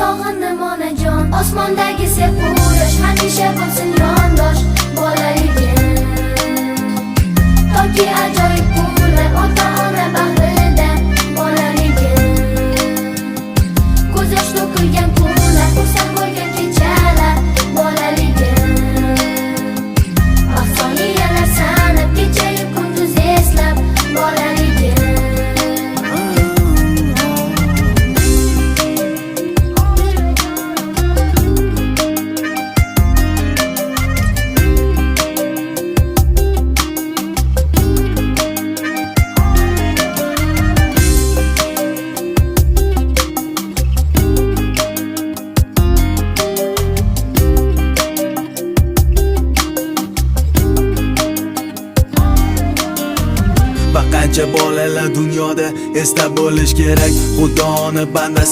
sog'indim onajon. Osmondagi sepu yosh hamisha bo'lsin yondosh bolaligim. Toki ajoyib kunlar ota-ona bag'rida bolaligim. Ko'z yosh to'kilgan kunlar, xursand bo'lgan kechalar bolaligim. Soniyalar sanab kechayu kunduz eslab bolaligim. Qancha bolalar dunyoda esda bo'lish kerak. Xudoni bandasi